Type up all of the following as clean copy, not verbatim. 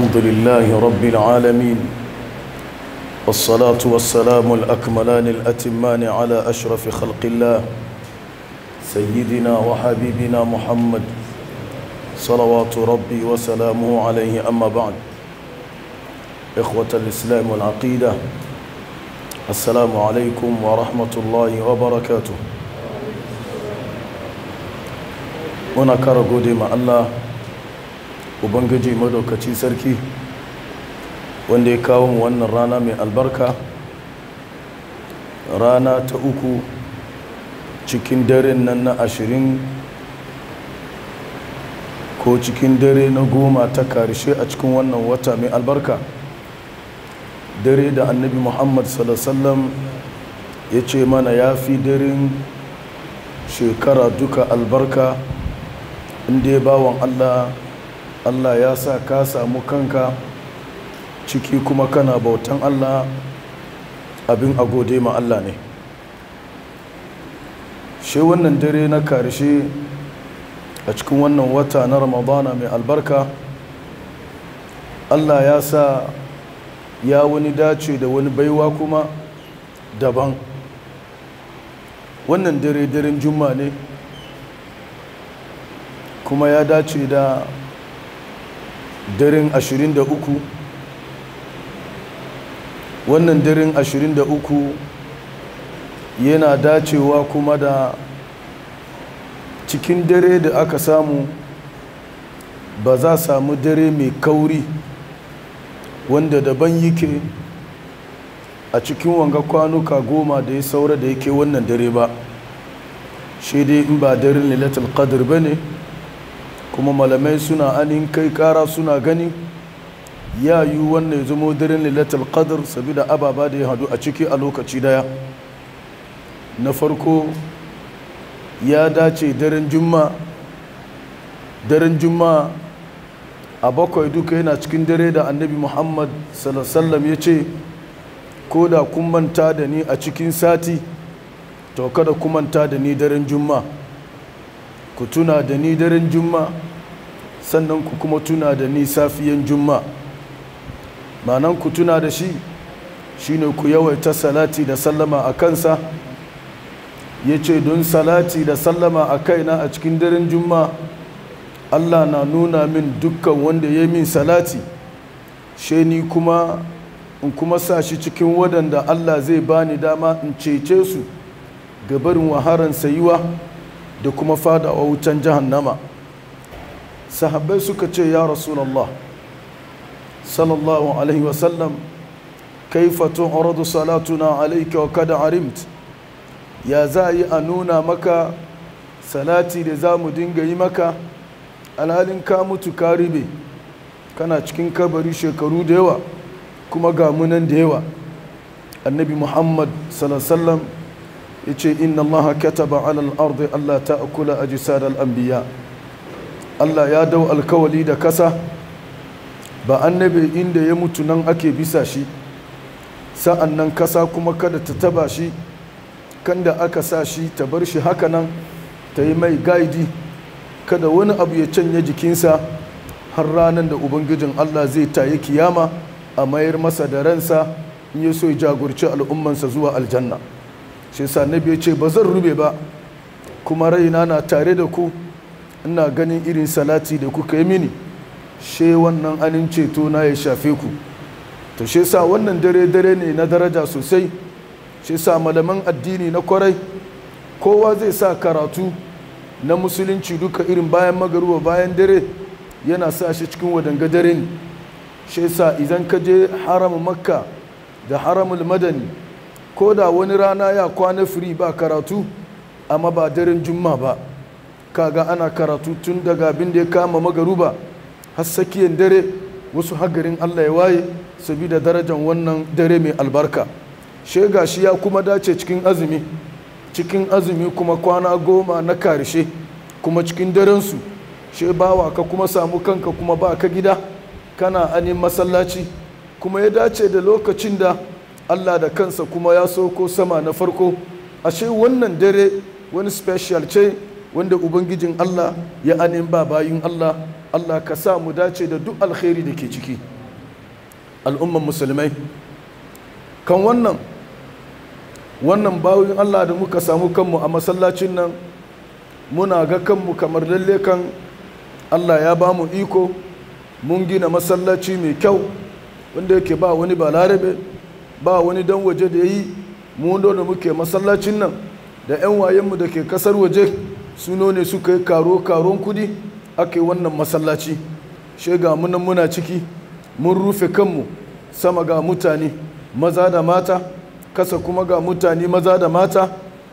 الحمد لله رب العالمين، والصلاة والسلام الأكملان الأتمان على أشرف خلق الله سيدنا وحبيبنا محمد صلوات ربي وسلامه عليه. أما بعد، إخوة الإسلام والعقيدة، السلام عليكم ورحمة الله وبركاته. muna kara gode ma Allah Ubangiji madaukaci sarki wanda ya kawo mu wannan rana mai albarka, rana ta uku cikin daren nan na 20 ko cikin dare na 10 ta karshe a cikin wannan wata mai albarka, dare da annabi Muhammad sallallahu alaihi wasallam ya ce mana ya fi daren shekara duka albarka. Inda ya bawan Allah ya sa ka samu kanka ciki kuma kana bautan Allah, abin a gode ma Allah ne. Shi wannan dare na karshe a cikin wannan wata na Ramadana mai albarka, Allah ya sa ya wani dace da wani baiwa kuma daban. Wannan dare daren Juma'a ne, kuma ya dace da daren 23. Wannan daren 23 yana dacewa kuma da cikin dare da aka samu ba za samu dare mai kauri wanda daban yake a cikin wanga kwanuka 10 da ya saura da yake wannan dare ba, shi dai in ba daren Lailatul Qadr bane. Kuma malamai suna anin kai kara suna gani ya yi wannan zamo daren Lailatul Qadr saboda ababa da ya hadu a ciki a lokaci daya. Na farko ya dace daren Juma'a a bakwai duka yana cikin dare da annabi Muhammad sallallahu alaihi wasallam ya ce, ko da kun manta da ni a cikin sati to kada ku manta da ni daren Juma'a, ku tuna da ni daren Juma'a, sannan ku kuma tuna da ni safiyan Juma'a. ma'anan ku tuna da shi shine ku yawaita salati da sallama a kansa. Ya ce don salati da sallama a kaina a cikin daren Juma'a, Allah na nuna min dukkan wanda ya min salati, she ni kuma in kuma sa shi cikin waɗanda Allah zai bani dama in cece su gabarin waharan sayuwa da kuma fadawa wutan jahannama. Sahabbai suka ce, ya Rasulallah sallallahu alaihi wasallam, kaifa tu'radu salatuna alayka wa kada arimt, ya za yi a nuna maka salati da za mu dinga yi maka alhalin ka mutu ka ribe, kana cikin kabari shekaru da yawa kuma ga munan da yawa. Annabi Muhammad sallallahu alaihi wasallam ya ce, inna Allah kataba ala al-ardi alla ta'kula ajsad al-anbiya. Allah ya dau alkawali da kasa, ba annabi inda ya mutu nan ake bisa shi, sa'an nan kasa kuma kada ta taba shi, kan da aka sa shi ta bar shi haka nan ta yi mai gaidi, kada wani abu ya canye jikinsa har ranar da Ubangijin Allah zai tayi kiyama a mayar masa da ransa in ya so ya jagorci al'ummansa zuwa aljanna. Shi sa nabi ya ce, ba zan rube ba, kuma raina na tare da ku, ina ganin irin salati da kuka yi mini, she wannan anin ceto na ya shafe ku. To shi sa wannan dare ne na daraja sosai. Shi sa malaman addini na kwarai kowa zai sa karatu na musulunci duka irin bayan magaruwa bayan dare yana sa shi cikin wadanga dare ne. Shi sa idan ka je haramun Makka da haramul Madani, ko da wani rana ya kwana firi ba karatu, amma ba daren Juma'a ba, kaga ana karatu tun daga abin da ya kama magaruba har sakiyan dare, wasu hagarin Allah ya waye saboda darajar wannan dare mai albarka. Shega shi ya kuma dace cikin azumi kuma kwana 10 na karshe kuma cikin daren su, she bawa ka kuma samu kanka kuma ba ka gida kana anin masallaci, kuma ya dace da lokacin da Allah da kansa kuma ya sauko sama na farko. Ashe wannan dare wani special ce wanda ubangijin Allah ya anin ba bayin Allah. Allah ka sa mu dace da duk alkhairi da ke ciki. al'umman musulmai kan wannan bayan Allah da muka samu kanmu a masallacin nan muna ga kanmu kamar lalle kan Allah ya ba mu iko mun gina masallaci mai kyau wanda yake ba wani balarabe ba wani dan waje da ya yi mu da muke masallacin nan da 'yan wayenmu da ke kasar waje suno ne suka yi karon kudi ake wannan masallaci shega munan muna ciki mun rufe kanmu sama ga mutane maza da mata kasa kuma ga mutane maza da mata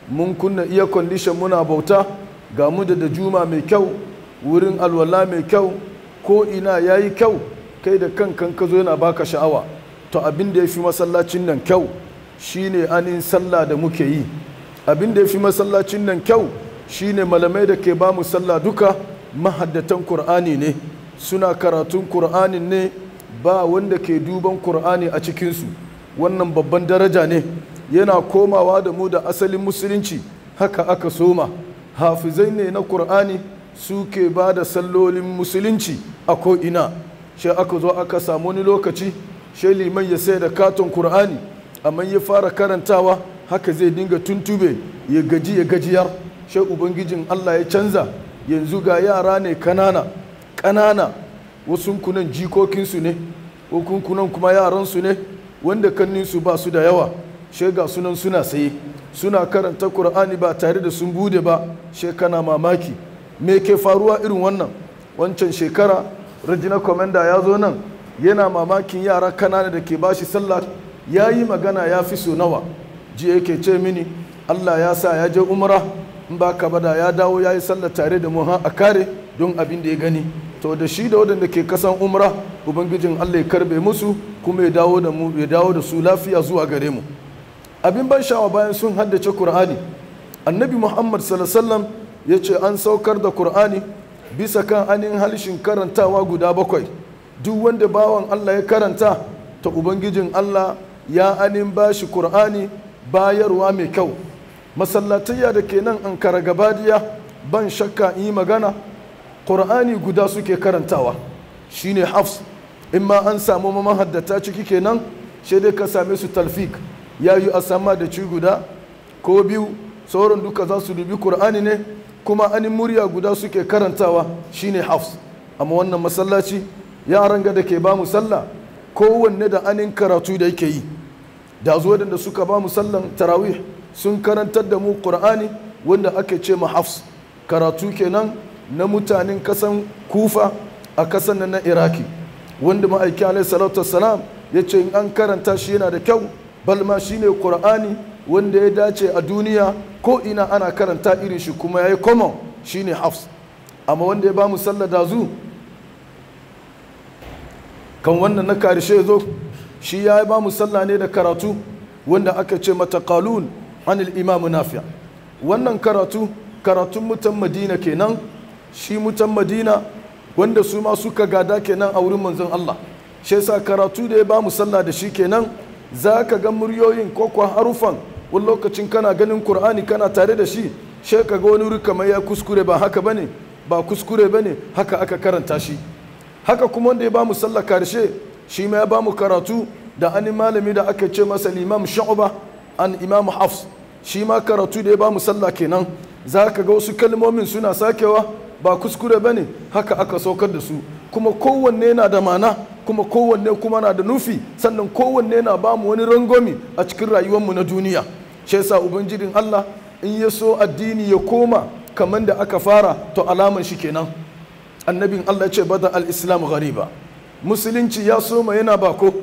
mun kunna iya condition muna bauta ga mu da juma mai kyau wurin alwala mai kyau ko ina yayi kyau kai da kankan ka zo yana baka sha'awa to abin da ya fi masallacin nan kyau shine anin sallah da muke yi abin da ya fi masallacin nan kyau shine malamai da ke ba mu sallah duka mahaddatan Kur'ani ne suna karatun Kur'anin ne ba wanda ke duban Kur'ani a cikinsu wannan babban daraja ne yana komawa da mu da asalin musulunci haka aka soma hafizai ne na Kur'ani suke ba da sallolin musulunci a ko'ina shi aka zo aka samu wani lokaci shi liman ya sai da katon Kur'ani amma ya fara karantawa haka zai dinga tuntube ya gajiyar shi ubangijin Allah ya canza yanzu ga yara ne ƙanana wasu kunan jikokinsu ne kunan kuma yaransu ne wanda kanninsu ba su da yawa shi ga sunan suna saye suna karanta Kur'ani ba tare da sun bude ba shi kana mamaki me ke faruwa irin wannan wancan shekara Regina Komenda ya zo nan yana mamakin yara kanana da ke bashi sallah ya yi magana ya fi so nawa ji yake ce mini Allah ya sa ya je umra in ba ka bada ya dawo ya yi sallah tare da mu a kare don abin da ya gani to da shi da waɗanda ke kasan umra ubangijin Allah ya karbe musu kuma ya dawo da su lafiya zuwa gare mu abin ban sha'awa bayan sun haddace Kur'ani annabi Muhammad sallallahu alaihi wasallam ya ce an saukar da Kur'ani bisa kan anin halishin karantawa guda 7 duk wanda bawan Allah ya karanta ta ubangijin Allah ya anin bashi Kur'ani bayarwa mai kyau masallatayya da ke nan Ankara gabadiya ban shakka yi magana Kur'ani guda suke karantawa shine hafs in ma an samu mahaddata ciki kenan sai dai ka same su talfik yayi a sama da ci guda ko biyu sauran duka za su dubi Kur'ani ne kuma anin murya guda suke karantawa shine hafs amma wannan masallaci yaran ga da ke ba mu sallah kowanne da anin karatu da yake yi da zuwa da suka ba mu sallan tarawih sun karantar da mu Qur'ani wanda ake ce ma hafs karatu kenan na mutanen kasan Kufa a kasan nan na Iraki wanda ma'aiki alaihi salatu wassalam ya ce in an karanta shi yana da kyau balma shine Qur'ani wanda ya dace a duniya ko ina ana karanta irin shi kuma yayi common shine hafs amma wanda ya ba mu sallar dazu kan wannan na karshe zo shi ya ba mu sallah ne da karatu wanda aka ce mata qalun anil imam nafi' wannan karatun mutan Madina kenan shi mutan Madina wanda su ma suka gada kenan a wurin manzon Allah shi yasa karatu da ya ba mu sallah da shi kenan zaka ga muryoyin ko kwa harufan wani lokacin kana ganin Kur'ani kana tare da shi sai ka ga wani wuri kamar ya kuskure ba haka bane ba kuskure bane haka aka karanta shi haka kuma wanda ya ba mu sallah karshe shi ma ya ba mu karatu da ani malami da aka ce masa Imam Shu'ba an Imam Hafs shi ma karatu da ya ba mu sallah kenan za ka ga wasu kalmomin suna sakewa ba kuskure bane haka aka saukar da su kuma kowanne na da mana kuma kowanne kuma na da nufi sannan kowanne na ba mu wani rangomi a cikin rayuwarmu na duniya shi yasa ubangijin Allah in ya so addini ya koma kamar da aka fara to alaman shi kenan annabin Allah ce bada al-islam ghariba musulunci ya soma yana bako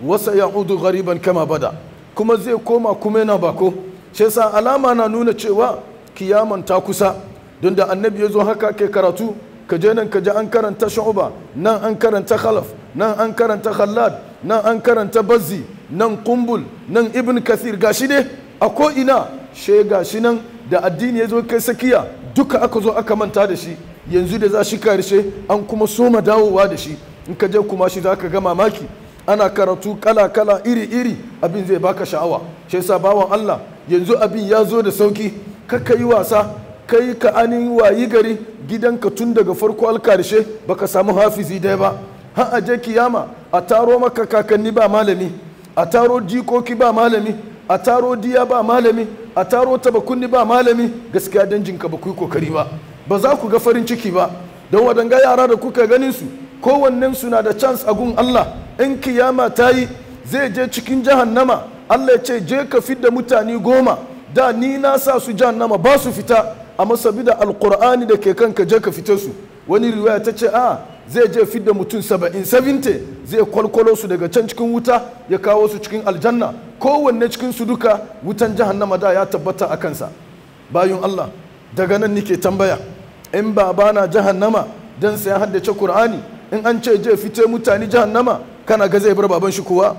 wasa ya'udu ghariban kama bada kuma zai koma kuma yana bako shi yasa alama na nuna cewa kiyaman ta kusa don da annabi ya zo haka ke karatu ka je nan ka je an karanta shu'ba nan an karanta khalaf nan an karanta khallad nan an karanta bazzi nan kumbul nan ibn kathir gashi ne a ko ina she gashi nan da addini ya zo kai sakiya duka aka zo aka manta da shi yanzu da za shi karshe an kuma soma dawowa da shi in ka je kuma shi za ka ga mamaki ana karatu kala-kala iri-iri abin zai baka sha'awa shi yasa bawan Allah yanzu abin ya zo da sauki kaka yi wasa kai ka anin wayi gari gidanka tun daga farko alkarshe baka samu hafizi daya ba har aje kiyama a taro maka kakanni ba malami, a taro jikoki ba malami, a taro diya ba malami, a taro tabakunni ba malami, gaskiya danjinka ba ku yi kokari ba za ku ga farin ciki ba. don waɗanga yara da kuka ganin su kowannen su na da chance a gun Allah. in kiyama ta yi zai je cikin jahannama, Allah ya ce je ka fidda mutane 10 da ni na sa su jahannama ba su fita, amma sabida alqur'ani da ke kanka je ka fita su. wani riwaya ta ce zai je fidda mutum 70 zai kwalkwalo su daga can cikin wuta ya kawo su cikin aljanna, kowanne cikin su duka wutan jahannama da ya tabbata a kansa. bayan Allah, daga nan nike tambaya, in babana jahannama dan sai ya haddace Qur'ani, in an ce je fite mutane jahannama kana ga zai bar baban shi kuwa?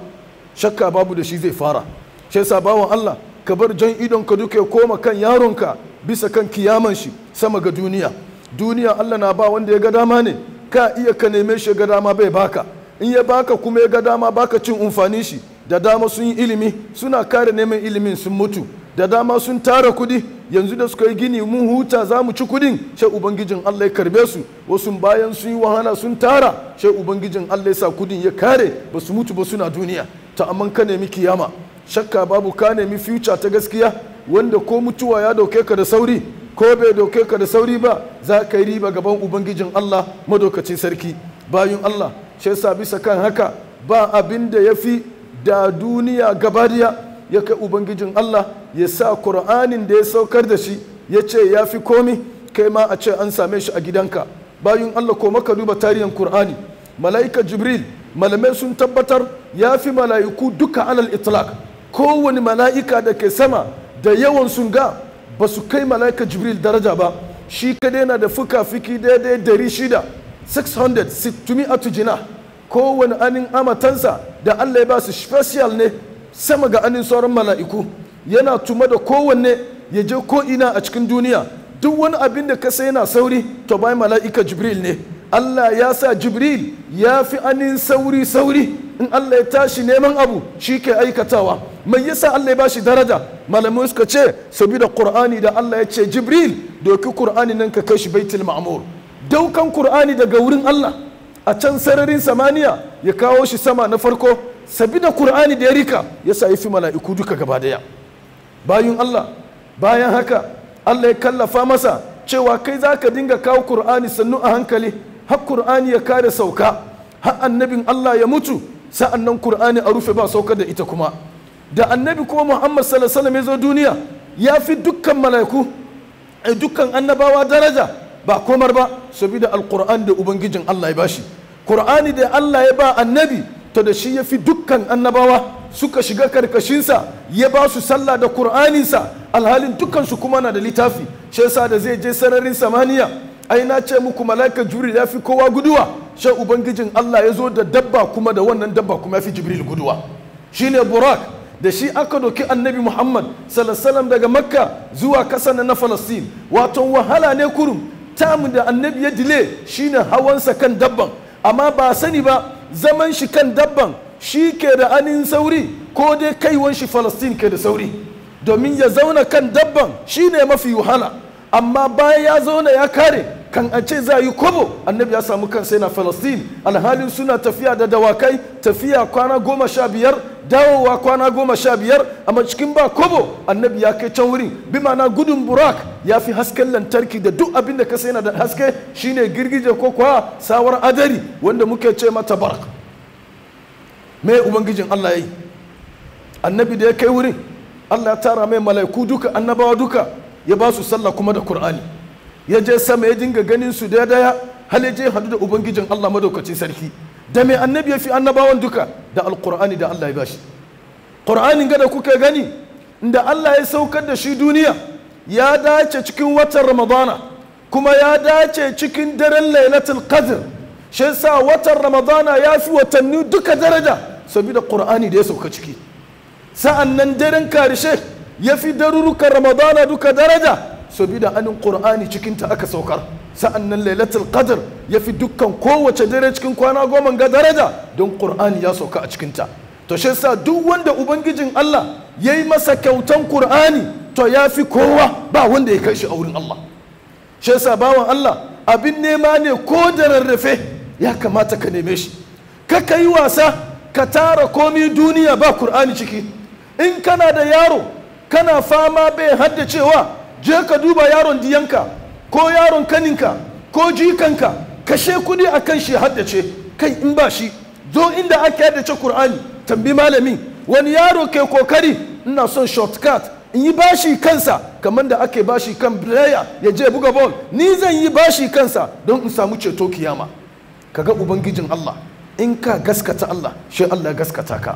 Shakka babu da shi zai fara. Shi yasa bawan Allah, ka bar jan idon ka duka ya koma kan yaronka bisa kan kiyaman shi sama ga duniya. Duniya Allah na ba wanda ya ga dama ne, ka iya ka neme shi ga dama bai baka, in ya baka kuma ya ga dama baka cin umfani shi. Da dama sun yi ilimi suna kare neman ilimin sun mutu, da dama sun tara kudi yanzu da suka yi gini mun huta za mu ci kudin, sai ubangijin Allah ya karbe su. Wasu bayan sun yi wahala sun tara, sai ubangijin Allah ya sa kudin ya kare ba su mutu ba suna duniya. Ta amman ka nemi kiyama, shakka babu ka nemi future ta gaskiya, wanda ko mutuwa ya dauke ka da sauri ko bai dauke ka da sauri ba, za ka yi riba gaban ubangijin Allah madaukacin sarki. Bayan Allah, shi yasa bisa kan haka ba abin da ya fi da duniya gabadiya ya kai ubangijin Allah ya sa Qur'anin da ya saukar da shi ya ce ya fi komi, kai ma a ce an same shi a gidanka. Bayan Allah, ko maka duba tarihin Qur'ani, mala'ika Jibril malamai sun tabbatar ya fi mala'iku duka alal itlaq. kowane mala'ika da ke sama da yawan sun ga ba su kai mala'ika Jibril daraja ba. shi kadai na da fuka-fiki daidai 600 jina. kowane anin amatansa da Allah ya ba su special ne sama ga anin sauran mala'iku, yana tuma da kowanne ya je ko'ina a cikin duniya. duk wani abin da ka sai yana sauri to bayan mala'ika Jibril ne. Allah ya sa Jibril ya fi anin sauri in Allah ya tashi neman abu shi ke aikatawa. mai yasa Allah ya ba shi daraja? malamai suka ce saboda Qur'ani da Allah ya ce Jibril doki Qur'ani nan ka kai shi Baitul Ma'mur. daukan Qur'ani daga wurin Allah a can sararin samaniya ya kawo shi sama na farko, sabida Qur'ani da ya rika ya sa fi mala'iku duka gaba daya. bayan Allah, bayan haka Allah ya kallafa masa cewa kai za ka dinga kawo Qur'ani sannu a hankali har Qur'ani ya kare sauka, har annabin Allah ya mutu, sa'an nan Qur'ani a rufe ba saukar da ita kuma. da annabi kuma Muhammad sallallahu alaihi wasallam ya zo duniya ya fi dukkan mala'iku dukkan annabawa daraja, ba komar ba saboda alqur'ani da ubangijin Allah ya bashi. Qur'ani da Allah ya ba annabi to da shi ya fi dukkan annabawa suka shiga karkashinsa, ya ba su sallah da Qur'aninsa, alhalin dukkansu kuma na da littafi. shi yasa da zai je sararin samaniya, ai na ce muku mala'ika Jibril ya fi kowa guduwa, shi ubangijin Allah ya zo da dabba kuma da wannan dabba kuma ya fi Jibril guduwa, shine Burak. da shi aka doki annabi Muhammad sallallahu alaihi wasallam daga Makka zuwa kasa na Falastin. wato wahala ne kurum, tamu da annabi ya dile shine hawansa kan dabban, amma ba sani ba zaman shi kan dabban shi ke da anin sauri ko dai kaiwan shi Falastin ke da sauri, domin ya zauna kan dabban shine mafi wahala. amma bayan ya zauna ya kare, kan a ce za yi kobo, annabi ya samu kansa yana Falastin, alhalin suna tafiya da dawakai, tafiya kwana 15, dawowa kwana 15, amma cikin ba kobo annabi ya kai can wurin. bi ma'ana gudun Burak ya fi hasken lantarki da duk abin da ka sai na da haske, shine girgije ko kuwa sawar adari wanda muke ce mata barak. me ubangijin Allah ya yi? annabi da ya kai wurin, Allah ya tara mai mala'iku duka, annabawa duka, ya ba su sallah kuma da Qur'ani. ya je sama ya dinga ganin su daya hal ya je hadu da ubangijin Allah madaukacin sarki. da mai annabi ya fi annabawan duka? da alqur'ani da Allah ya bashi. Qur'anin ga da kuka gani inda Allah ya saukar da shi duniya, ya dace cikin watan Ramadana, kuma ya dace cikin daren Lailatul Qadr. shi yasa watan Ramadana ya fi watanni duka daraja saboda Qur'ani da ya sauka ciki. sa'an nan daren karshe ya fi darurukan Ramadana duka daraja saboda anin Qur'ani cikinta aka saukar. sa'an nan Lailatul Qadr ya fi dukkan kowace dare cikin kwana 10 ga daraja don Qur'ani ya sauka a cikinta. to shi yasa duk wanda ubangijin Allah ya yi masa kyautan Qur'ani to ya fi kowa, ba wanda ya kai shi a wurin Allah. shi yasa bawan Allah, abin nema ne ko da rarrafe ya kamata ka neme shi. ka yi wasa ka tara komi duniya ba Kur'ani ciki. In kana da yaro kana fama bai haddacewa, je ka duba yaron diyanka ko yaron kaninka ko jikanka, kashe kudi a kan shi haddace. Kai in ba shi zo inda ake haddace Kur'ani, tambi malami wani yaro ke kokari ina son shortcut in yi bashi kansa kamar da ake bashi kan player ya je buga ball, ni zan yi bashi kansa don in samu ceto kiyama. Kaga ubangijin Allah, in ka gaskata Allah shi Allah gaskata ka.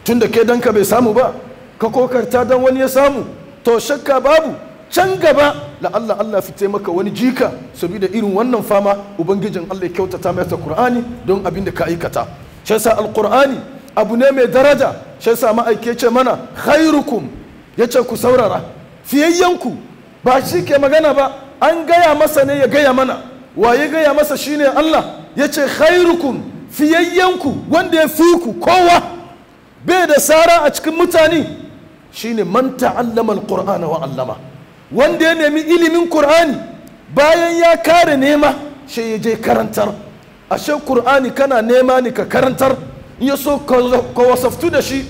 Tunda ke danka bai samu ba ka kokarta dan wani ya samu, to shakka babu can gaba la Allah fite maka wani jika saboda irin wannan fama ubangijin Allah ya kyautata masa Qur'ani don abin da ka aikata. Shi yasa alqur'ani abu ne mai daraja. Shi yasa ma'aike ce mana khairukum, yace ku saurara, fiyayyanku ba shi ke magana ba, an gaya masa ne ya gaya mana. Waye gaya masa shine Allah, yace khairukum, fiyayyanku wanda ya fi ku kowa bai da sara a cikin mutane shine man ta'allama alqur'ana wa 'allama, wanda ya nemi ilimin Qur'ani bayan ya kare nema shi ya je karantar. Ashe Qur'ani kana nema ne ka karantar, in ya so ka wasaftu da shi,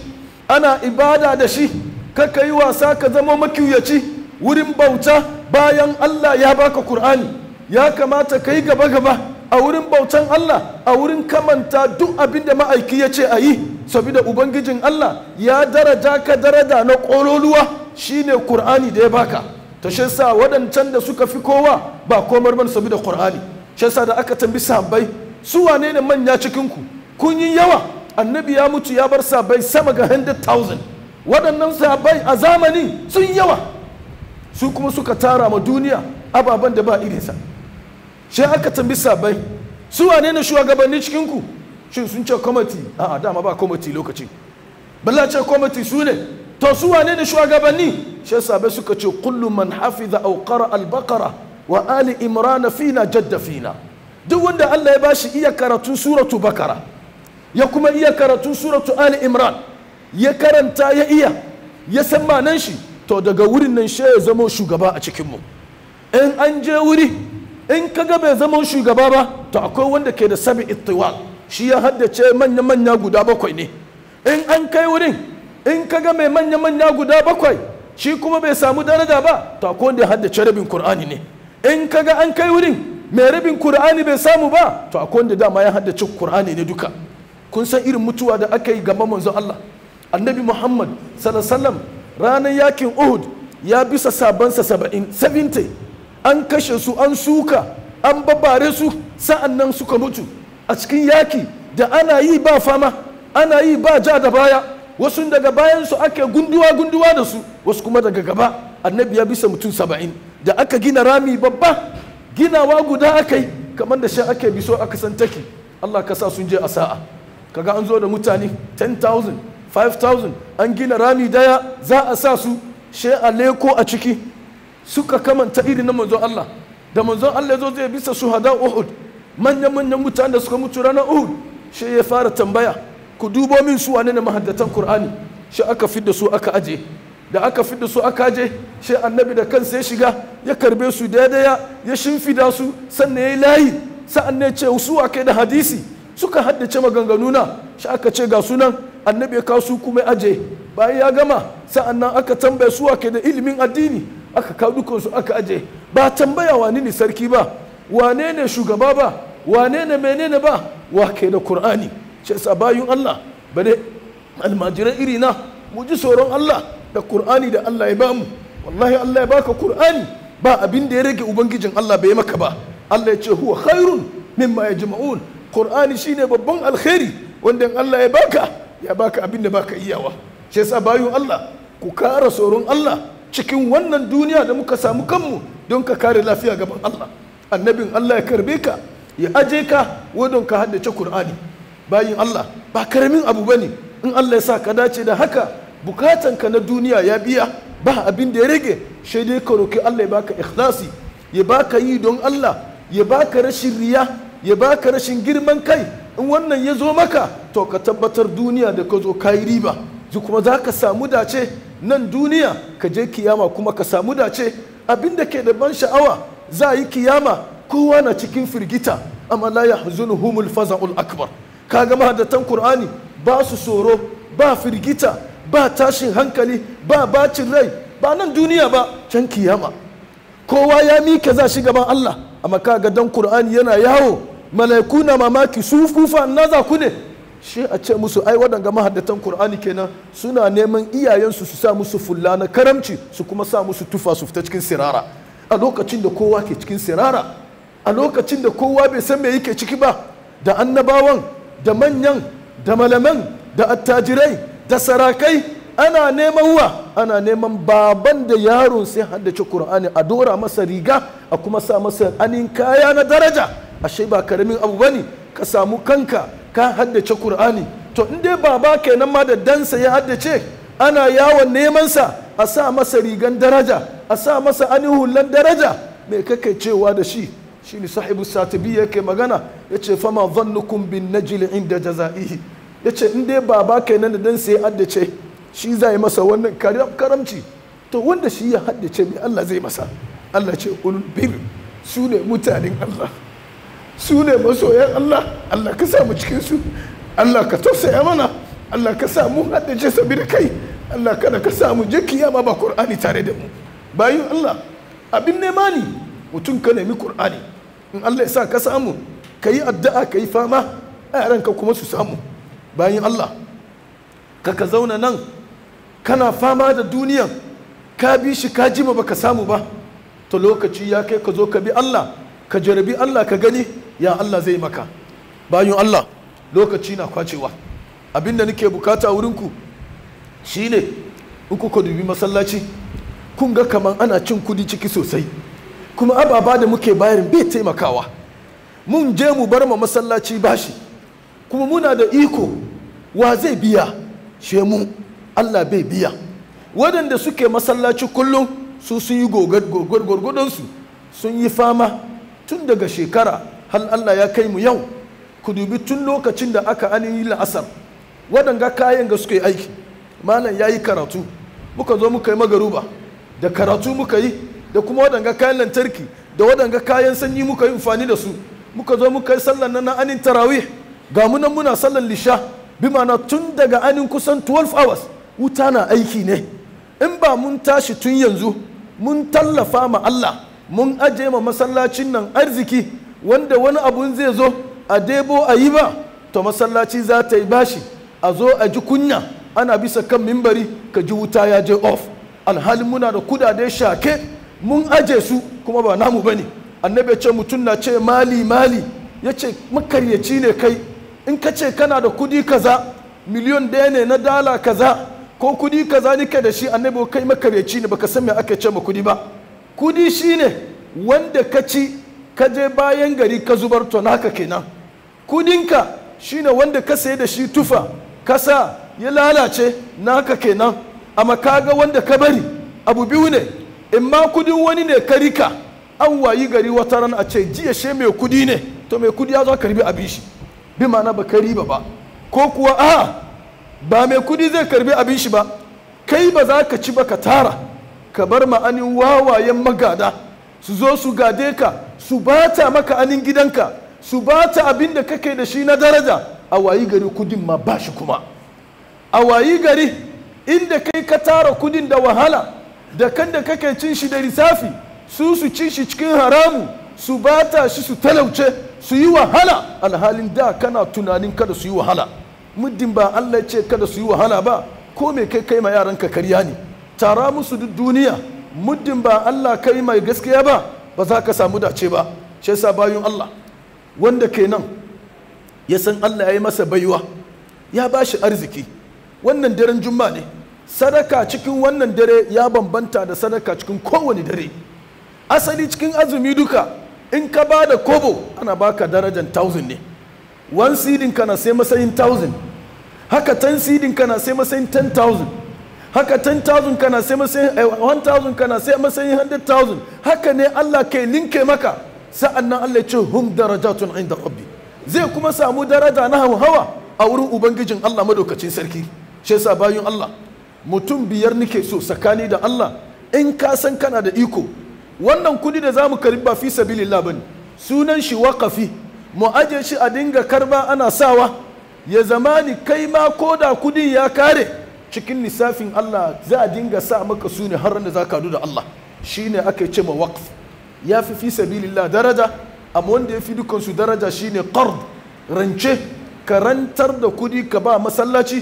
ana ibada da shi, ka yi wasa ka zama makiyaci wurin bauta bayan Allah ya baka Qur'ani. Ya kamata ka yi gaba-gaba a wurin bautan Allah, a wurin kamanta duk abin da ma'aiki ya ce a yi, saboda ubangijin Allah ya daraja ka daraja na ƙololuwa shine Qur'ani da ya baka. Ta shi sa waɗancan da suka fi kowa ba komar ban saboda Qur'ani. Shi sa da aka tambi sahabbai, su wane ne manya cikinku? Kun yi yawa, annabi ya mutu ya bar sahabbai sama ga 100,000. Waɗannan sahabbai a zamani sun yawa, su kuma suka tara ma duniya ababen da ba irinsa. Shi aka tambi sahabbai, su wane ne shugabanni cikinku? Shin sun ce kwamiti? A'a, dama ba kwamiti lokaci. Balla ce kwamiti su ne, to su wane ne shugabanni? Shi sahabbai suka ce kullu man hafiza aw qara al-baqara wa ali imran fina jadda fina. Duk wanda Allah ya bashi iya karatu suratu bakara, ya kuma iya karatu suratu ali imran, ya karanta ya iya, ya san manan shi, to daga wurin nan shi ya zama shugaba a cikinmu. In an je wuri, in kaga bai zama shugaba ba, to akwai wanda ke da sabi ittiwal, shi ya haddace manya-manya guda 7 ne. In an kai wurin, in kaga mai manya-manya guda 7 shi kuma bai samu daraja ba, to akwai wanda ya haddace rabin Qur'ani ne. In kaga an kai wurin mai rabin Qur'ani bai samu ba, to akwai wanda dama ya haddace Qur'ani ne duka. Kun san irin mutuwa da aka yi gaban manzon Allah annabi Muhammad sallallahu alaihi wasallam ranar yakin Uhud ya bisa sabansa 70 an kashe su, an suka, an babbare su, sa'annan suka mutu a cikin yaki da ana yi ba fama, ana yi ba ja da baya. Wasu daga bayan su ake gunduwa da su, wasu kuma daga gaba. Annabi ya bisa mutum 70 da aka gina rami babba, ginawa guda aka yi kamar da shi ake biso aka san taki. Allah ka sa sun je a sa'a, kaga an zo da mutane 10,000 5,000 an gina rami daya za a sa su, she a leko a ciki suka kamanta iri na manzon Allah. Da manzon Allah zo zai bisa shuhada Uhud, manyan mutane da suka mutu ranar Uhud, she ya fara tambaya, ku dubo min su wane ne mahaddatan Qur'ani. She aka fidda su aka aje, da aka fidda su aka aje, she annabi da kansa ya shiga ya karbe su daya ya shimfida su, sannan ya yi layi, sa'an ne ce su ake da hadisi suka haddace maganganuna. Shi aka ce ga sunan, annabi ya kawo su kuma aje. Bayan ya gama sa'an nan aka tambaye su ake da ilimin addini, aka kawo dukansu aka aje. Ba tambaya wane ne sarki ba, wane ne shugaba ba, wane ne menene ba, wake da Qur'ani. Shi sa bayun Allah bare almajirai iri na mu ji tsoron Allah da Qur'ani da Allah ya bamu. Wallahi Allah ya baka Qur'ani, ba abin da ya rage ubangijin Allah bai maka ba. Allah ya ce huwa khairun mimma yajma'un. Qur'ani shine babban alkhairi wanda Allah ya baka abin da baka iyawa. Shi yasa bayun Allah ku kara tsoron Allah cikin wannan duniya da muka samu kanmu, don ka kare lafiya gaban Allah. Annabin Allah ya karbe ka, ya aje ka wadon ka haddace Qur'ani. Bayin Allah ba karamin abu bane. In Allah ya sa ka dace da haka, bukatanka na duniya ya biya, ba abin da ya rage sai dai ka roki Allah ya baka ikhlasi, ya baka yi don Allah, ya baka rashin riya, ya baka rashin girman kai. In wannan ya zo maka, to ka tabbatar duniya da ka zo ka yi riba, kuma za ka samu dace nan duniya, ka je kiyama kuma ka samu dace. Abin da ke da ban sha'awa, za a yi kiyama kowa na cikin firgita, amma la yahzunuhumul faza'ul akbar. kaga mahaddatan Qur'ani ba su tsoro, ba firgita, ba tashin hankali, ba bacin rai, ba nan duniya ba can kiyama. Kowa ya mika za shi gaban Allah, amma kaga dan Qur'ani yana yawo, malaiku na mamaki, su kufa na za ku ne, shi a ce musu ai waɗanga mahaddatan Qur'ani kenan suna neman iyayensu su sa musu fulla na karamci, su kuma sa musu tufa su fita cikin sirara a lokacin da kowa ke cikin sirara, a lokacin da kowa bai san me yake ciki ba, da annabawan, da manyan, da malaman, da attajirai, da sarakai, ana neman baban da yaron sai haddace Qur'ani a dora masa riga a kuma sa masa anin kaya na daraja. Ashe ba karamin abu bane ka samu kanka ka haddace Qur'ani. To in dai baba kenan ma da dansa ya haddace, ana yawon neman sa, a sa masa rigan daraja, a sa masa anin hullan daraja, me kake cewa da shi? Shine sahibu Satibi yake magana, yace fama dhannukum bin najli inda jazaihi, yace in dai baba kenan da dansa ya haddace, shi zai masa wannan karamci, to wanda shi ya haddace mai Allah zai masa. Allah ce ulul bir, su ne mutanen Allah, su ne masoyan Allah. Allah ka samu cikin su, Allah ka tausaya mana, Allah ka samu haddace sabir kai, Allah kada ka samu je kiyama ba Qur'ani tare da mu. Bayin Allah, abin nema ne mutum ka nemi Qur'ani, in Allah ya sa ka samu, ka yi addu'a, ka yi fama, a yaranka kuma su samu. Bayin Allah, ka zauna nan kana fama da duniyan, ka bi shi ka jima baka samu ba, to lokaci ya kai ka zo ka bi Allah, ka jarabi Allah ka gani ya Allah zai maka. Bayan Allah, lokaci na kwacewa, abinda nake bukata wurinku shine in kuka dubi masallaci kun ga kaman ana cin kudi ciki sosai, kuma ababa da muke bayar bai taimakawa. Mun je mu bar ma masallaci bashi, kuma muna da iko, wa zai biya? Shemu Allah bai biya. Waɗanda suke masallaci kullum su sun yi gwargwadonsu, sun yi fama tun daga shekara har Allah ya kai mu yau. Ku dubi tun lokacin da aka yi la'asar, waɗanga kayan ga suka yi aiki, malam ya yi karatu, muka zo muka yi magaruba da karatu muka yi, da kuma waɗanga kayan lantarki da waɗanga kayan sanyi muka yi amfani da su, muka zo muka yi sallan nan na anin tarawih, ga munan muna sallan lisha, bi mana tun daga anin kusan 12 hours wuta na aiki ne. In ba mun tashi tun yanzu mun tallafa ma Allah, mun aje ma masallacin nan arziki wanda wani abun zai zo a debo a yi ba, to masallaci za ta yi bashi, a zo a ji kunya, ana bisa kan mimbari ka ji wuta ya je off, alhalin muna da kudade shake mun aje su kuma ba namu bane. Annabi ya ce mutum na ce mali mali, ya ce makaryaci ne kai in ka ce kana da kudi kaza, miliyon ɗaya ne na dala kaza, ko kudi kaza nike da shi, annabi kai makaryaci ne, baka san me aka ce ma kudi ba. Kudi shine wanda ka ci ka je bayan gari ka zubar, to naka kenan. Kudinka shine wanda ka saye da shi tufa kasa ya lalace, naka kenan. Amma kaga wanda ka bari abu biyu ne, in ma kudin wani ne ka rika, an wayi gari wata ran a ce jiya she mai kudi ne, to mai kudi ya zo karbi abin shi, bi ma'ana ba ka riba ba. Ko kuwa ba mai kudi zai karbi abin shi ba, kai ba za ka ci ba ka tara, ka bar ma'anin wawayen magada su zo su gade ka, su bata maka anin gidanka, su bata abin da kake da shi na daraja, a wayi gari kudin ma ba shi kuma. A wayi gari inda kai ka tara kudin da wahala, da kan da kake cin shi da lissafi, su cin shi cikin haramu, su bata shi, su talauce, su yi wahala, alhalin da kana tunanin kada su yi wahala. Muddin ba Allah ce kada su yi wahala ba, ko me kai ma yaranka karya ne, tara musu duk duniya. Muddin ba Allah kai mai gaskiya ba za ka samu dace ba. Shi yasa bayan Allah wanda kenan ya san Allah ya yi masa baiwa, ya ba shi arziki, wannan daren juma'a ne, sadaka cikin wannan dare ya bambanta da sadaka cikin kowane dare. Asali cikin azumi duka in ka ba da kobo ana baka darajar 1000 ne. 1 seedin ka na sai matsayin 1000, haka 10 seedin ka na sai matsayin 10,000, haka 10,000 ka na sai matsayin 1,000 ka na sai matsayin 100,000. Haka ne Allah ke linke maka, sa'an nan Allah ya ce hum darajatun inda rabbi, zai kuma samu daraja na hawa a wurin ubangijin Allah madaukacin sarki. Shi yasa bayan Allah mutum biyar nake so tsakani da Allah, in ka san kana da iko, wannan kudi da zamu karbi ba fi sabilillah bane, sunan shi waqafi, mu aje shi a dinga karba ana sawa, ya zamani kai ma ko da kudin ya kare cikin lissafin Allah za a dinga sa maka su ne har da za ka da Allah. Shine aka ce ma waqf, ya fi sabilillah daraja, amma wanda ya fi dukansu daraja shine qard, rance. Karantar da kudi ka ba masallaci,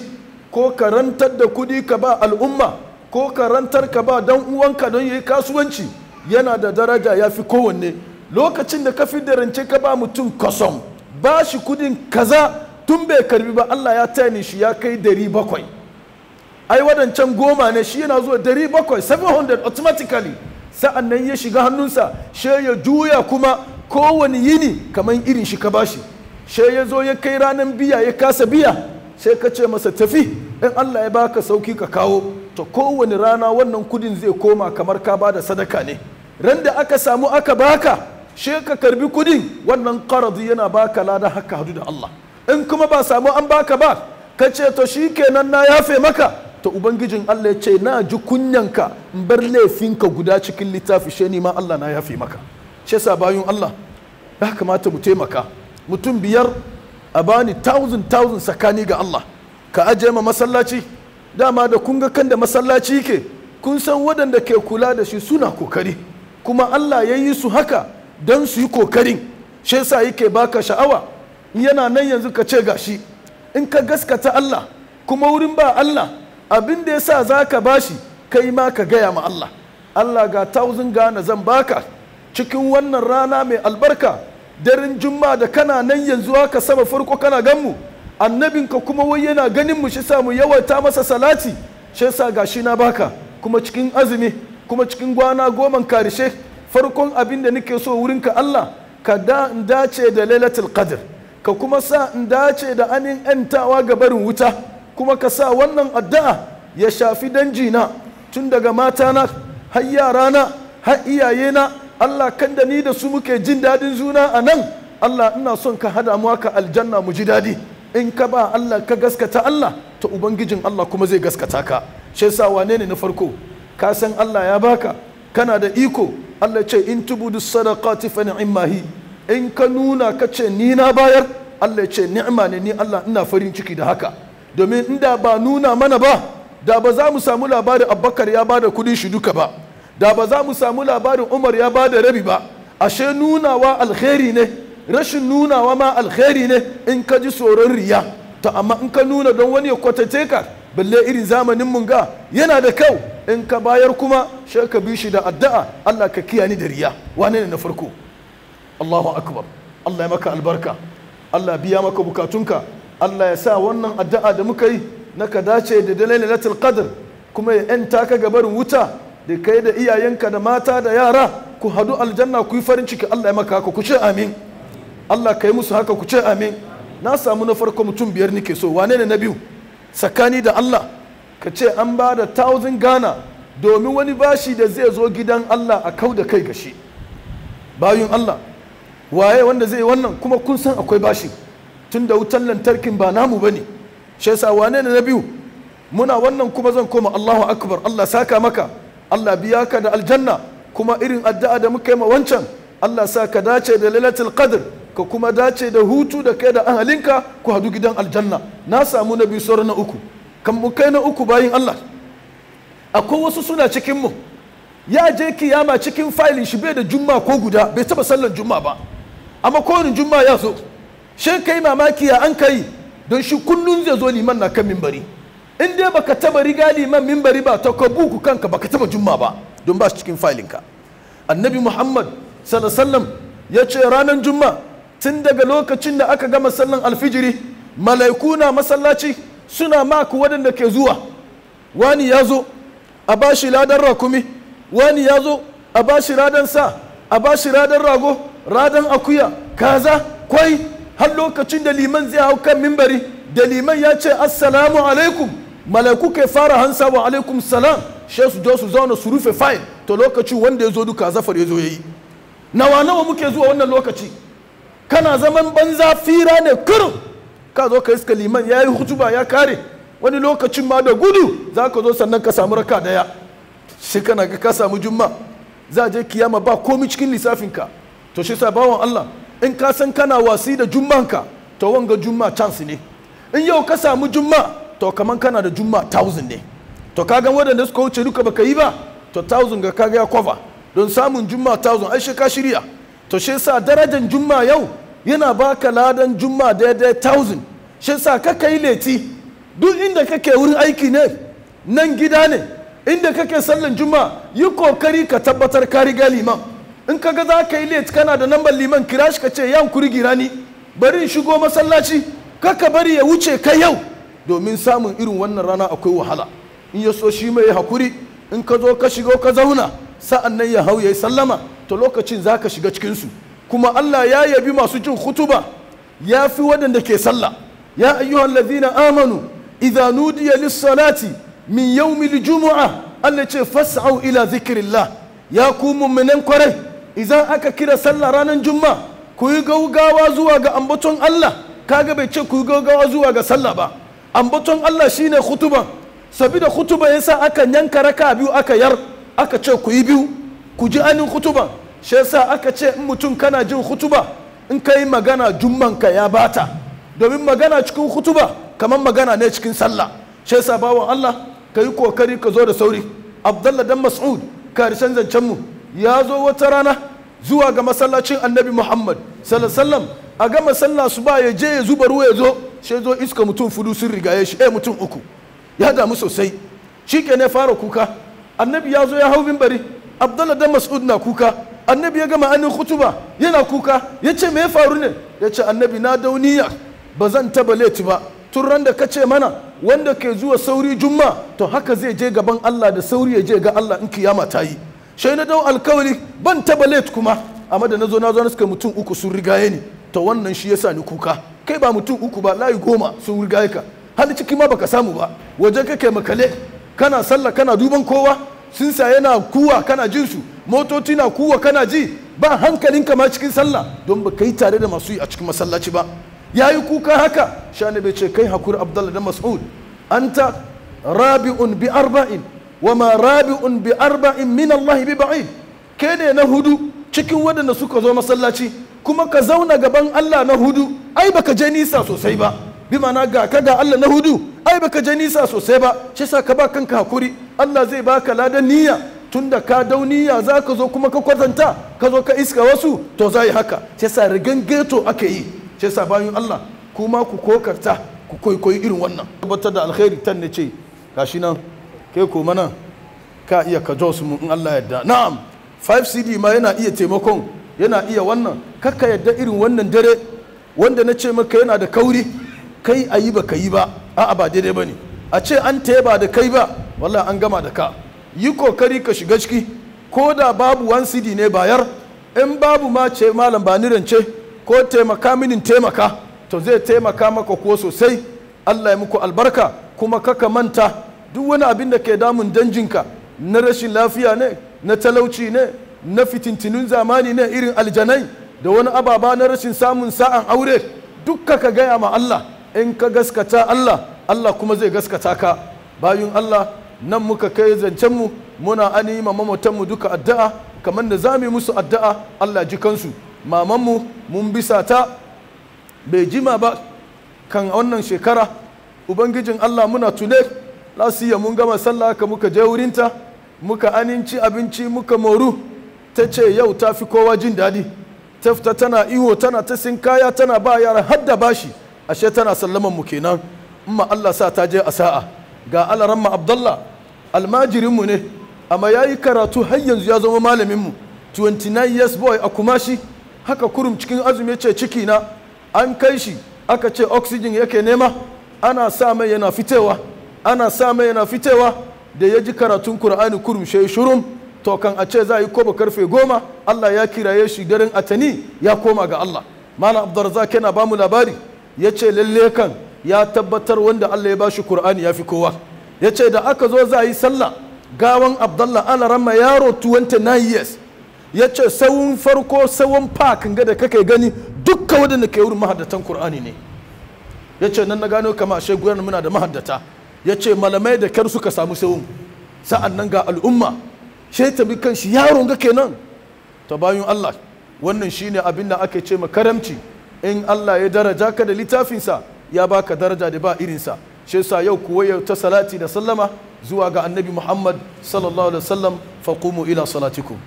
ko karantar da kudi ka ba al'umma, ko karantar ka ba dan uwanka don yayi kasuwanci, yana da daraja ya fi kowanne. Lokacin da ka fi da rance ka ba mutum kasom, ba shi kudin kaza tun bai karbi ba, Allah ya tani shi ya kai 700. Ai wadancan 10 ne, shi yana zuwa 700, 700 automatically. Sa'an nan ya shiga hannunsa, she ya juya kuma kowane yini kamar irin shi ka bashi. She ya zo ya kai ranar biya ya kasa biya, sai ka ce masa tafi, in Allah ya baka sauki ka kawo, to kowane rana wannan kudin zai koma kamar ka bada sadaka ne. Ran da aka samu aka baka, she ka karbi kudin, wannan qaradi yana baka lada haka hadu da Allah. In kuma ba samu an baka ba, ka ce to shikenan na yafe maka, to ubangijin Allah ya ce na ji kunyanka in bar laifinka guda cikin littafi, she ni ma Allah na yafe maka. She sa bayun Allah ya kamata mu taimaka. Mutum 5 a bani 1000 sakani ga Allah, ka aje ma masallaci. Dama da kun ga kan da masallaci ke, kun san waɗanda ke kula da shi suna kokari, kuma Allah ya yi su haka don su yi kokarin. Shi yasa yake baka sha'awa, yana nan yanzu ka ce gashi, in ka gaskata Allah kuma wurin ba Allah abin da yasa za ka bashi, kai ma ka gaya ma Allah, Allah ga 1000 Ghana zan baka cikin wannan rana mai albarka, daren Juma'a da kana nan yanzu haka sama farko kana ganmu, annabinka kuma wai yana ganin mu, shi sa mu yawaita masa salati. Shi yasa gashi na baka, kuma cikin azumi, kuma cikin gwana 10 karshe. Farkon abin da nake so wurinka Allah, ka dace da lailatul qadr, ka kuma sa in dace da anin ‘yantawa ga barin wuta, kuma ka sa wannan addu'a ya shafi danjina, tun daga matana har yarana har iyayena. Allah kan da ni da su muke jin dadin juna a nan, Allah ina son ka hada mu haka aljanna mu ji dadi. In ka ba Allah ka gaskata Allah, to ubangijin Allah kuma zai gaskata ka. Shi yasa wane ne na farko? Ka san Allah ya baka, kana da iko. Allah ce in tubudu sadaqati fa ni'mahi, in ka nuna ka ce ni na bayar, Allah ce ni'ma ne, ni Allah ina farin ciki da haka. Domin inda ba nuna mana ba, da ba za mu samu labarin Abubakar ya bada kudin shi duka ba, da ba za mu samu labarin Umar ya bada rabi ba. Ashe nunawa alkhairi ne, rashin nunawa ma alkhairi ne in ka ji tsoron riya. To amma in ka nuna don wani ya kwatace ka, balle irin zamanin mun ga yana da kyau, in ka bayar kuma sai ka bi shi da addu'a, Allah ka kiyaye da riya. Wane ne na farko? Allahu akbar. Allah ya maka albarka, Allah biya maka bukatunka, Allah ya sa wannan addu'a da muka yi na ka dace da lailatul qadr, kuma ya yanta ka gabarin wuta, da kai da iyayenka da mata da yara ku hadu aljanna ku yi farin ciki. Allah ya maka haka, ku ce amin. Allah ka yi musu haka, ku ce amin. Na samu na farko mutum 5 nake so. Wane ne na biyu? Sakani da Allah, ka ce an ba da 1000 Ghana domin wani bashi da zai zo gidan Allah a kau da kai gashi. Bayun Allah, waye wanda zai yi wannan? Kuma kun san akwai bashi, tun da wutan lantarkin ba namu bane. Shi yasa wane ne na biyu? Muna wannan kuma zan koma Allahu akbar. Allah saka maka, Allah biya ka da aljanna, kuma irin addu'a da muka yi ma wancan, Allah sa ka dace da lailatul qadr, ka kuma dace da hutu da kai da ahalinka ku hadu gidan aljanna. Na samu na biyu, sauran na uku. Kan mu kai na uku bayin Allah, akwai wasu suna cikin mu, ya je kiyama cikin failin shi bai da jumma ko guda, bai taba sallar jumma ba, amma kowane jumma ya zo. Shin kai mamaki ya an kai, don shi kullun zai zo liman na kan mimbari. In dai baka taba riga liman mimbari ba, ta ka buku kanka baka taba jumma ba, don ba shi cikin failinka. Annabi Muhammad sallallahu alaihi wasallam ya ce ranar jumma, tun daga lokacin da aka gama sallan alfijiri, malaiku na masallaci suna maku waɗanda ke zuwa. Wani ya zo a bashi ladan rakumi, wani ya zo a bashi ladan sa, a bashi ladan rago, ladan akuya, kaza, kwai, har lokacin da liman zai hau kan mimbari, da liman ya ce assalamu alaikum, malaiku ke fara hansa wa alaikum salam, shi su zo su zauna su rufe fayil. To lokacin wanda ya zo duka zafar ya zo ya yi. Nawa muke zuwa wannan lokaci? Kana zaman banza fira ne kurum, ka zo ka iska liman ya yi hutuba ya kare, wani lokacin ma da gudu za ka zo sannan ka samu raka daya, shi kana ga ka samu jumma, za je kiyama ba komi cikin lissafinka. To shi sa bawan Allah, in ka san kana wasi da jummanka, to wanga jumma chance ne. in yau ka samu jumma to kaman kana da jumma 1000 ne, to kaga waɗanda suka wuce duka baka yi ba to 1000 ga kaga ya cover. Don samun jumma 1000 ai shi ka shirya. To shi sa darajar jumma yau yana baka ladan jumma daidai 1000. Shi sa ka yi leti duk inda kake wurin aiki ne, nan gida ne, inda kake sallan jumma yi kokari ka tabbatar ka riga liman. In kaga za ka yi leti kana da nambar liman, kira shi ka ce yan kuri girani bari in shigo masallaci, kaka bari ya wuce ka yau, domin samun irin wannan rana akwai wahala. In ya so shi mai hakuri, in ka zo ka shigo ka zauna sa'an nan ya hau ya yi sallama, to lokacin za ka shiga cikinsu. Kuma Allah ya yabi masu jin hutuba ya fi waɗanda ke sallah. Ya ayyuhan ladhina amanu idha nudiya lis-salati min yawmil jumu'ah, Allah ce fas'au ila zikrillah. Ya ku mu'minan kwarai, idan aka kira sallah ranar juma'a ku yi gaugawa zuwa ga ambaton Allah. Kaga bai ce ku yi gaugawa zuwa ga sallah ba. Ambaton Allah shine hutuba, sabida hutuba yasa aka yanka raka biyu aka yar, aka ce ku yi biyu ku ji anin hutuba. Shi yasa aka ce in mutum kana jin hutuba in ka yi magana jummanka ya bata, domin magana cikin hutuba kamar magana ne cikin sallah. Shi yasa bawan Allah ka yi kokari ka zo da sauri. Abdullah dan Mas'ud karshen zancen mu ya zo wata rana zuwa ga masallacin Annabi Muhammad sallallahu alaihi wasallam, a ga masalla su ba ya je ya zuba ruwa ya zo, shi zo iska mutum fudu sun rigaye shi, mutum uku, ya damu sosai. Shi ke ne fara kuka. Annabi ya zo ya hau minbari, Abdullah dan Mas'ud na kuka. Annabi ya gama anin khutuba yana kuka, ya ce me ya faru ne? Ya ce annabi na dauniya ba zan taba leti ba, tun ran da ka ce mana wanda ke zuwa sauri jumma to haka zai je gaban Allah da sauri ya je ga Allah in kiyama ta yi. Shai na dau alkawari ban taba leti kuma, amma da na zo na suka mutum uku sun rigaye ni, to wannan shi yasa ni kuka. Kai ba mutum uku ba, layi 10 sun rigaye ka, hali ciki ma baka samu ba, waje kake makale kana sallah kana duban kowa, sun sa yana kuwa kana jin su, motoci na kuwa kana ji, ba hankalinka ma cikin sallah, don ba ka yi tare da masu yi a cikin masallaci ba. Ya yi kuka haka, shani bai ce kai hakuri Abdullah dan Mas'ud, anta rabi'un bi arba'in wa ma rabi'un bi arba'in min Allah bi ba'id. Ke ne na hudu cikin waɗanda suka zo masallaci, kuma ka zauna gaban Allah na hudu, ai baka je nisa sosai ba. Bi ma'ana ga ka ga Allah na hudu, ai baka je nisa sosai ba. Shi sa ka ba kanka hakuri, Allah zai baka ladan niyya. Tunda ka dau niyya za ka zo kuma ka kwatanta, ka zo ka iska wasu, to za yi haka. Shi sa rigan geto aka yi. Shi sa bayan Allah kuma ku kokarta ku koyi irin wannan. Tabbatar da alkhairi tan ne ce gashi nan kai ko mana ka iya ka jos mu in Allah yadda. Na'am 5 CD ma yana iya taimakon, yana iya wannan. Kakka yadda irin wannan dare wanda na ce maka yana da kauri, kai ayi ba ka yi ba, a'a ba daidai bane. A ce an ba da kai ba, wallahi an gama da ka. Yi kokari ka shiga ciki, ko da babu 1 CD ne bayar, in babu ma ce malam ba ni rance ko taimaka minin taimaka, to zai taimaka maka ko sosai. Allah ya muku albarka. Kuma kaka manta duk wani abin da ke damun danjinka na rashin lafiya ne, na talauci ne, na fitintinun zamani ne irin aljanai da wani ababa na rashin samun sa'an aure, dukka ka gaya ma Allah. In ka gaskata Allah, Allah kuma zai gaskata ka. Bayan Allah nan muka kai zancenmu, muna ani ma mamatanmu duka addu'a, kamar da za mu yi musu addu'a Allah ji kansu. Mamanmu mun bisa ta bai jima ba kan wannan shekara, ubangijin Allah muna tune lasiya mun gama sallah ka muka je wurinta, muka aninci abinci muka moru, ta ce yau ta fi kowa jin daɗi, ta fita tana iho tana ta sinkaya tana ba yara hadda bashi, ashe tana sallaman mu kenan. Amma Allah sa ta je a sa'a. Ga alaramma Abdullah almajirinmu ne, amma ya yi karatu har yanzu ya zama malaminmu, 29 years boy a Kumashi. Haka kurum cikin azumi ya ce ciki na an kai shi, aka ce oxygen yake nema, ana sa mai yana fitewa, ana sa mai yana fitewa. Da ya ji karatun Kur'ani kurum shi shurum, to kan a ce za yi koba karfe 10, Allah ya kiraye shi daren atani ya koma ga Allah. Malam Abdurrazzaq yana ba mu labari, ya ce lalle kan ya tabbatar wanda Allah ya bashi Kur'ani ya fi kowa. Ya ce da aka zo za yi sallah gawan Abdullah alaramma yaro 29 years, ya ce sawun farko sawun park ga da kake gani dukkan wadanda ke wurin mahaddatan Kur'ani ne. Ya ce nan na gano kama ashe gudanar muna da mahaddata. Ya ce malamai da kyar suka samu sawun, sa'an nan ga al'umma shi ta bi kan shi yaron ga kenan. Ta bayan Allah wannan shine abin da ake ce makaramci. In Allah ya daraja ka da littafinsa ya baka daraja da ba irinsa. shi yasa yau kuwa yau ta salati da sallama zuwa ga annabi Muhammad sallallahu alaihi wasallam faqumu ila salatikum.